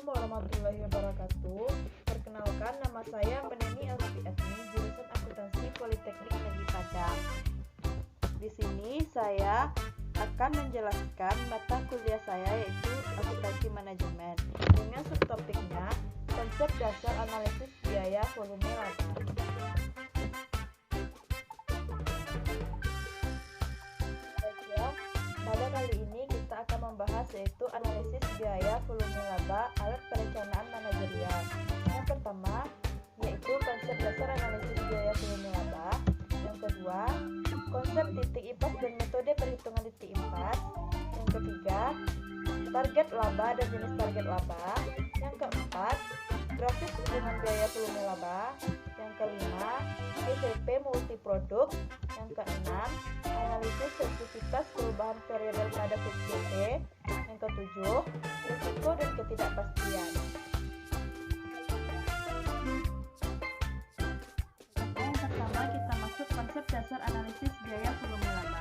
Assalamualaikum warahmatullahi wabarakatuh. Perkenalkan, nama saya Peneni Elfi, jurusan Akuntansi Politeknik Negeri Padang. Di sini saya akan menjelaskan mata kuliah saya, yaitu Akuntansi Manajemen, dengan subtopiknya konsep dasar analisis biaya volume laba. Pada kali ini kita akan membahas yaitu analisis biaya volume laba alat perencanaan manajerial. Yang pertama yaitu konsep dasar analisis biaya volume laba. Yang kedua, konsep titik impas dan metode perhitungan titik impas. Yang ketiga, target laba dan jenis target laba. Yang keempat, grafik hubungan biaya volume laba. Yang kelima, PVP multiproduk. Yang keenam, analisis sensitivitas perubahan variabel pada VCT. Yang ketujuh, risiko dan ketidakpastian. Yang pertama kita masuk konsep dasar analisis biaya volume laba.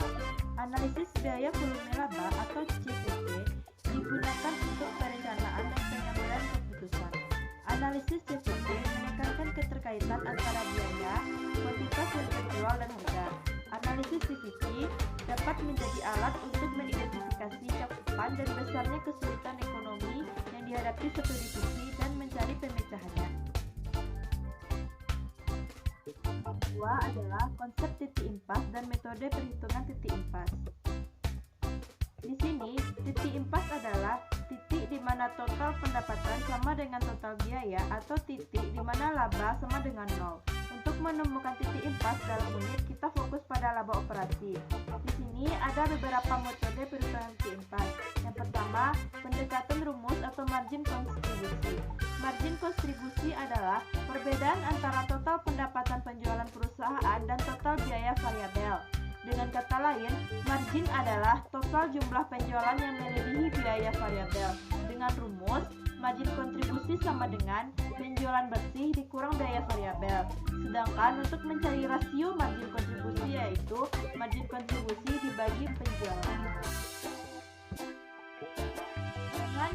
Analisis biaya volume laba atau CVP digunakan untuk perencanaan dan pengambilan keputusan. Analisis CVP menekankan keterkaitan antara biaya, kuantitas yang terjual dan harga. Analisis CVP dapat menjadi alat untuk mengidentifikasi cakupan dan besarnya kesulitan ekonomi yang dihadapi suatu divisi dan mencari pemecahannya. Yang kedua adalah konsep titik impas dan metode perhitungan titik impas. Di sini, titik impas adalah titik di mana total pendapatan sama dengan total biaya atau titik di mana laba sama dengan 0. Untuk menemukan titik impas dalam unit, kita fokus pada laba operasi. Di sini ada beberapa metode perhitungan titik impas. Yang pertama, pendekatan rumus atau margin kontribusi. Margin kontribusi adalah perbedaan antara total pendapatan penjualan perusahaan dan total biaya variabel. Dengan kata lain, margin adalah total jumlah penjualan yang melebihi biaya variabel. Dengan rumus, margin kontribusi sama dengan penjualan bersih dikurang biaya variabel. Sedangkan untuk mencari rasio margin kontribusi yaitu margin kontribusi dibagi penjualan. Dengan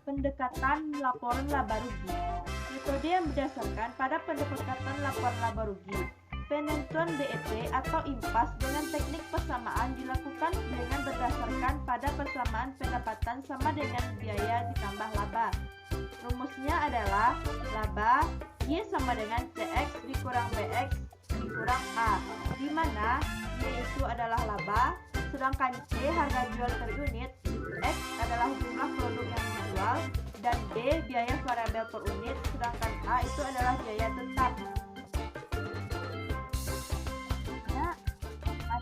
pendekatan laporan laba rugi. Metode yang berdasarkan pada pendekatan laporan laba rugi. Penentuan BEP atau impas dengan teknik persamaan dilakukan dengan berdasarkan pada persamaan pendapatan sama dengan biaya ditambah laba. Rumusnya adalah laba Y sama dengan CX dikurang BX dikurang A, di mana Y itu adalah laba, sedangkan C harga jual per unit, X adalah jumlah produk yang dijual, dan B biaya variabel per unit, sedangkan A itu adalah biaya tetap.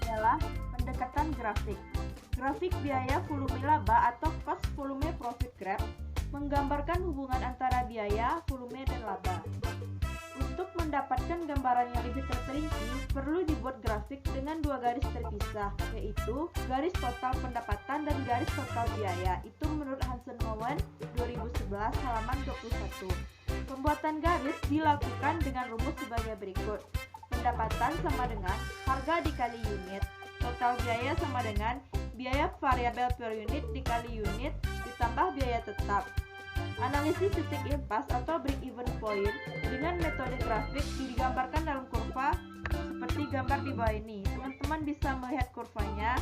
Adalah pendekatan grafik. Grafik biaya volume laba atau cost volume profit graph menggambarkan hubungan antara biaya, volume, dan laba. Untuk mendapatkan gambaran yang lebih terperinci, perlu dibuat grafik dengan dua garis terpisah, yaitu garis total pendapatan dan garis total biaya. Itu menurut Hansen Mowen 2011 halaman 21. Pembuatan garis dilakukan dengan rumus sebagai berikut. Pendapatan sama dengan harga dikali unit, total biaya sama dengan biaya variabel per unit dikali unit ditambah biaya tetap. Analisis titik impas atau break-even point dengan metode grafik digambarkan dalam kurva seperti gambar di bawah ini. Teman-teman bisa melihat kurvanya.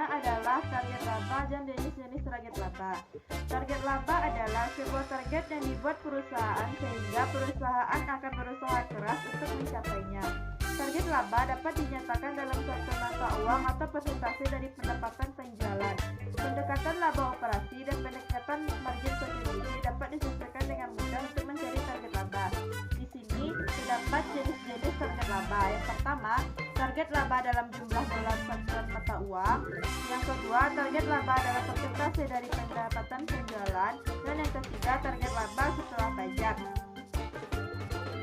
Adalah target laba dan jenis-jenis target laba. Target laba adalah sebuah target yang dibuat perusahaan sehingga perusahaan akan berusaha keras untuk mencapainya. Target laba dapat dinyatakan dalam suatu mata uang atau persentase dari pendapatan penjualan. Pendekatan laba operasi dan pendekatan margin kontribusi dapat disesuaikan dengan mudah untuk mencari target laba. Di sini terdapat jenis-jenis target laba. Yang pertama, target laba dalam jumlah dolar satuan mata uang. Yang kedua, target laba dalam persentase dari pendapatan penjualan. Dan yang ketiga, target laba setelah pajak.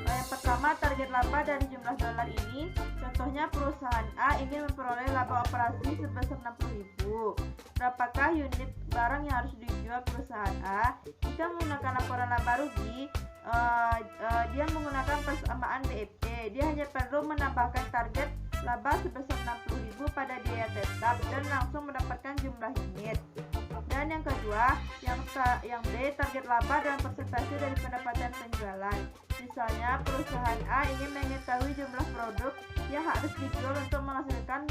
Yang pertama, target laba dari jumlah dolar ini. Contohnya perusahaan A ingin memperoleh laba operasi sebesar 60.000. Berapakah unit barang yang harus dijual perusahaan A? Jika menggunakan laporan laba rugi, dia menggunakan persamaan BEP. Dia hanya perlu menambahkan target laba sebesar 60.000 pada biaya tetap dan langsung mendapatkan jumlah unit. Dan yang kedua, yang B, target laba dalam persentase dari pendapatan penjualan. Misalnya, perusahaan A ingin mengetahui jumlah produk yang harus dijual untuk menghasilkan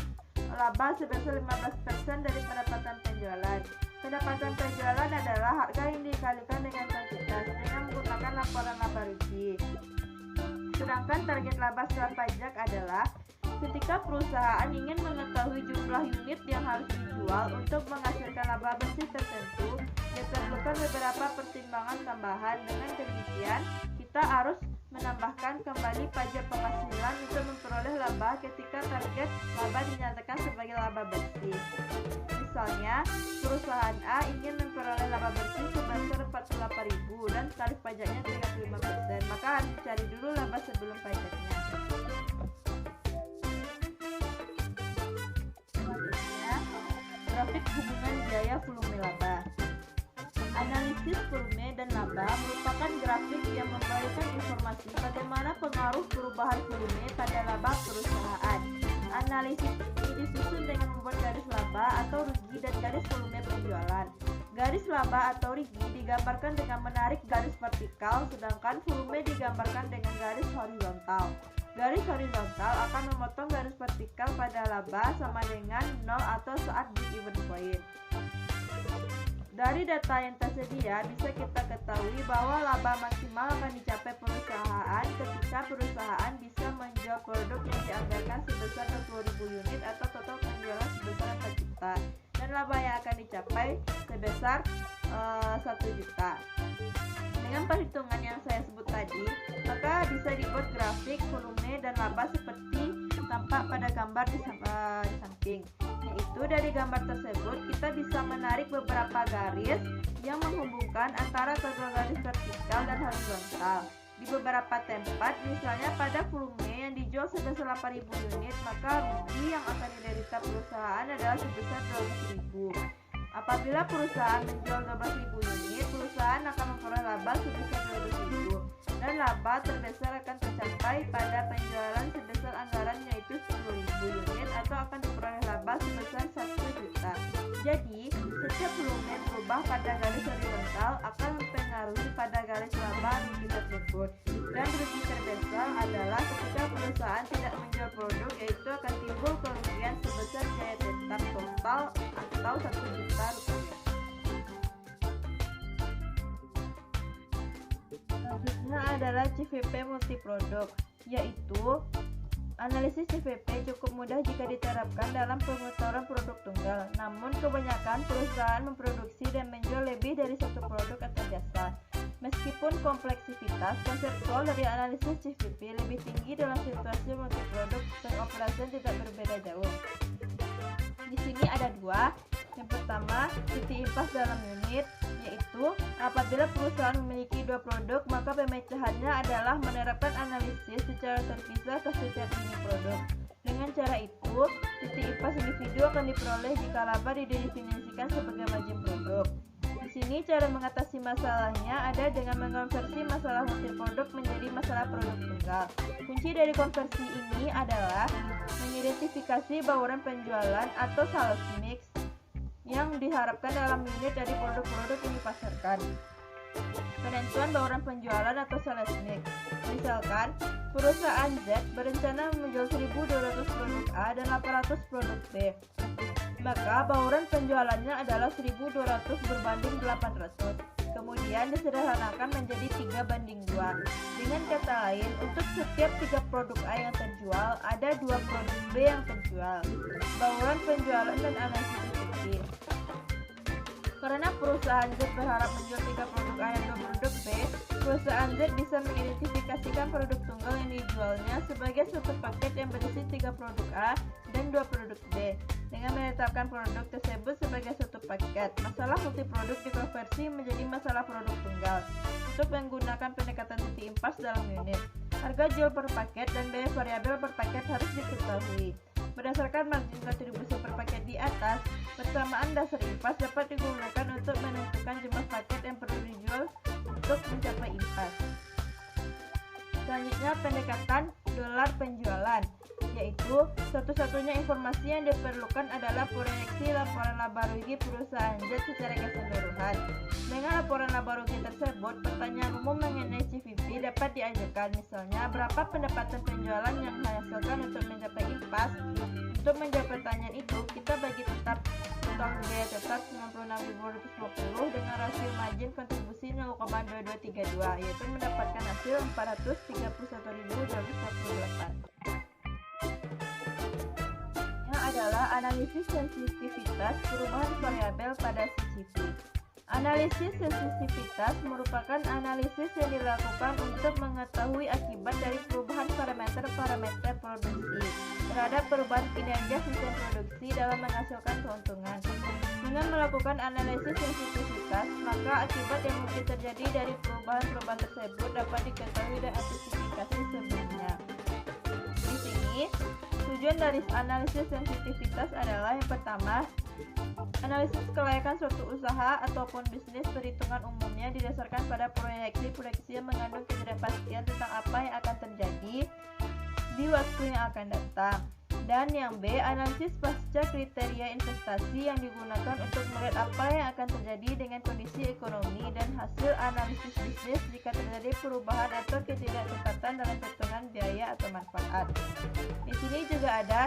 laba sebesar 15% dari pendapatan penjualan. Pendapatan penjualan adalah harga yang dikalikan dengan kuantitas dengan menggunakan laporan laba rugi. Sedangkan target laba setelah pajak adalah ketika perusahaan ingin mengetahui jumlah unit yang harus dijual untuk menghasilkan laba bersih tertentu, diperlukan beberapa pertimbangan tambahan. Dengan demikian, kita harus menambahkan kembali pajak penghasilan untuk memperoleh laba ketika target laba dinyatakan sebagai laba bersih. Misalnya, perusahaan A ingin memperoleh laba bersih sebesar 48.000 dan tarif pajaknya 35%, maka harus dicari dulu laba sebelum pajaknya. Selanjutnya, grafik hubungan biaya volume laba. Analisis volume dan laba merupakan grafik yang memberikan informasi bagaimana pengaruh perubahan volume pada laba perusahaan. Analisis ini disusun dengan membuat garis laba atau rugi dan garis volume penjualan. Garis laba atau rugi digambarkan dengan menarik garis vertikal, sedangkan volume digambarkan dengan garis horizontal. Garis horizontal akan memotong garis vertikal pada laba sama dengan 0 atau saat break-even point. Dari data yang tersedia, bisa kita ketahui bahwa laba maksimal akan dicapai perusahaan ketika perusahaan bisa menjual produk yang dianggarkan sebesar 20.000 unit atau total penjualan sebesar 4 juta, dan laba yang akan dicapai sebesar 1 juta. Dengan perhitungan yang saya sebut tadi, maka bisa dibuat grafik volume dan laba seperti tampak pada gambar di samping. Yaitu dari gambar tersebut kita bisa menarik beberapa garis yang menghubungkan antara kedua garis vertikal dan horizontal. Di beberapa tempat, misalnya pada volume yang dijual sebesar 8.000 unit, maka rugi yang akan diderita perusahaan adalah sebesar 12.000. Apabila perusahaan menjual 12.000 unit, perusahaan akan memperoleh laba sebesar 12.000, dan laba terbesar akan tercapai pada penjualan sebesar anggaran yaitu 10.000 unit atau akan diperoleh laba sebesar 1 juta. Jadi, setiap volume berubah pada garis horizontal akan mempengaruhi pada garis laba rugi tersebut. Dan rugi terbesar adalah ketika perusahaan tidak menjual produk, yaitu akan timbul kerugian sebesar biaya tetap total atau 1 juta rupiah. Selanjutnya adalah CVP multiproduk, yaitu analisis CVP cukup mudah jika diterapkan dalam pengetahuan produk tunggal. Namun kebanyakan perusahaan memproduksi dan menjual lebih dari satu produk atau jasa. Meskipun kompleksitas konseptual dari analisis CVP lebih tinggi dalam situasi multiproduk, pengoperasian tidak berbeda jauh. Di sini ada dua. Yang pertama, titik impas dalam unit, yaitu apabila perusahaan memiliki dua produk, maka pemecahannya adalah menerapkan analisis secara terpisah ke setiap unit produk. Dengan cara itu, titik impas individu akan diperoleh jika laba didefinisikan sebagai margin produk. Di sini cara mengatasi masalahnya ada dengan mengonversi masalah multiproduk menjadi masalah produk tunggal. Kunci dari konversi ini adalah mengidentifikasi bauran penjualan atau sales mix yang diharapkan dalam unit dari produk-produk yang dipasarkan. Penentuan bauran penjualan atau sales mix. Misalkan, perusahaan Z berencana menjual 1.200 produk A dan 800 produk B. Maka bauran penjualannya adalah 1.200 berbanding 800. Kemudian disederhanakan menjadi 3:2. Dengan kata lain, untuk setiap 3 produk A yang terjual, ada 2 produk B yang terjual. Bauran penjualan dan analisis CVP. Karena perusahaan Z berharap menjual 3 produk A dan 2 produk B, perusahaan Z bisa mengidentifikasikan produk tunggal yang dijualnya sebagai suatu paket yang berisi 3 produk A dan 2 produk B. Dengan menetapkan produk tersebut sebagai satu paket, masalah multiproduk dikonversi menjadi masalah produk tunggal. Untuk menggunakan pendekatan titik impas dalam unit, harga jual per paket dan biaya variabel per paket harus diketahui. Berdasarkan margin kontribusi per paket di atas, persamaan dasar impas dapat digunakan untuk menentukan jumlah paket yang perlu dijual untuk mencapai impas. Selanjutnya pendekatan dolar penjualan, yaitu satu-satunya informasi yang diperlukan adalah proyeksi laporan laba rugi perusahaan Z secara keseluruhan. Dengan laporan laba rugi tersebut, pertanyaan umum mengenai CVP dapat diajukan, misalnya berapa pendapatan penjualan yang dihasilkan untuk mencapai impas. Untuk menjawab pertanyaan itu, kita bagi tetap utang biaya tetap 96.250 dengan rasio margin kontribusi 0,2232, yaitu mendapatkan hasil 431.248. Yang adalah analisis sensitivitas perubahan variabel pada CCP. Analisis sensitivitas merupakan analisis yang dilakukan untuk mengetahui akibat dari perubahan parameter-parameter produksi terhadap perubahan kinerja sistem produksi dalam menghasilkan keuntungan. Dengan melakukan analisis sensitivitas, maka akibat yang mungkin terjadi dari perubahan-perubahan tersebut dapat diketahui dan antisipasi sebelumnya. Di sini, tujuan dari analisis sensitivitas adalah yang pertama, analisis kelayakan suatu usaha ataupun bisnis. Perhitungan umumnya didasarkan pada proyeksi-proyeksi yang mengandung ketidakpastian tentang apa yang akan terjadi di waktu yang akan datang. Dan yang B, analisis pasca kriteria investasi yang digunakan untuk melihat apa yang akan terjadi dengan kondisi ekonomi dan hasil analisis bisnis jika terjadi perubahan atau ketidaktepatan dalam perhitungan biaya atau manfaat. Di sini juga ada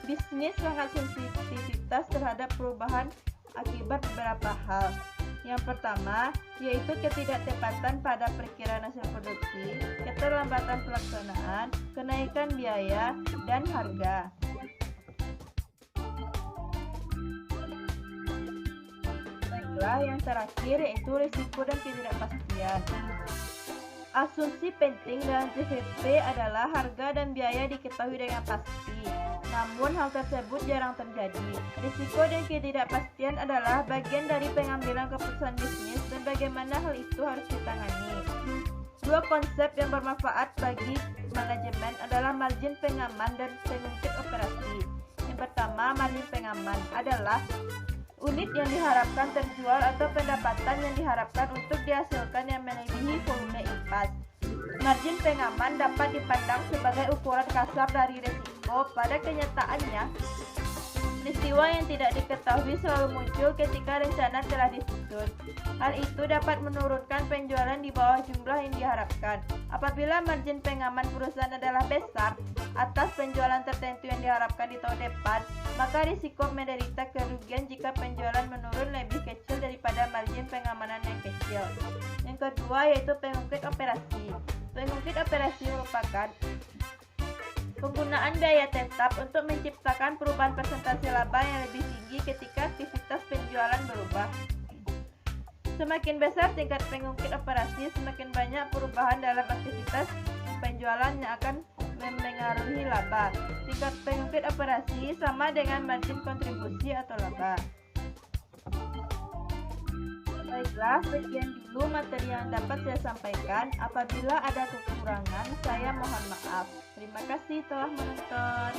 bisnis sangat sensitivitas terhadap perubahan akibat beberapa hal. Yang pertama, yaitu ketidaktepatan pada perkiraan hasil produksi, keterlambatan pelaksanaan, kenaikan biaya, dan harga. Baiklah, yang terakhir yaitu risiko dan ketidakpastian. Asumsi penting dalam CVP adalah harga dan biaya diketahui dengan pasti. Namun hal tersebut jarang terjadi. Risiko dan ketidakpastian adalah bagian dari pengambilan keputusan bisnis dan bagaimana hal itu harus ditangani. Dua konsep yang bermanfaat bagi manajemen adalah margin pengaman dan pengungkit operasi. Yang pertama, margin pengaman adalah unit yang diharapkan terjual atau pendapatan yang diharapkan untuk dihasilkan yang melebihi volume impas. Margin pengaman dapat dipandang sebagai ukuran kasar dari risiko. Pada kenyataannya, peristiwa yang tidak diketahui selalu muncul ketika rencana telah disusun. Hal itu dapat menurunkan penjualan di bawah jumlah yang diharapkan. Apabila margin pengaman perusahaan adalah besar atas penjualan tertentu yang diharapkan di tahun depan, maka risiko menderita kerugian jika penjualan menurun lebih kecil daripada margin pengamanan yang kecil. Yang kedua yaitu pengungkit operasi. Pengungkit operasi merupakan penggunaan biaya tetap untuk menciptakan perubahan persentase laba yang lebih tinggi ketika aktivitas penjualan berubah. Semakin besar tingkat pengungkit operasi, semakin banyak perubahan dalam aktivitas penjualan yang akan memengaruhi laba. Tingkat pengungkit operasi sama dengan margin kontribusi atau laba. Baiklah, sekian dulu materi yang dapat saya sampaikan. Apabila ada kekurangan, saya mohon maaf. Terima kasih telah menonton.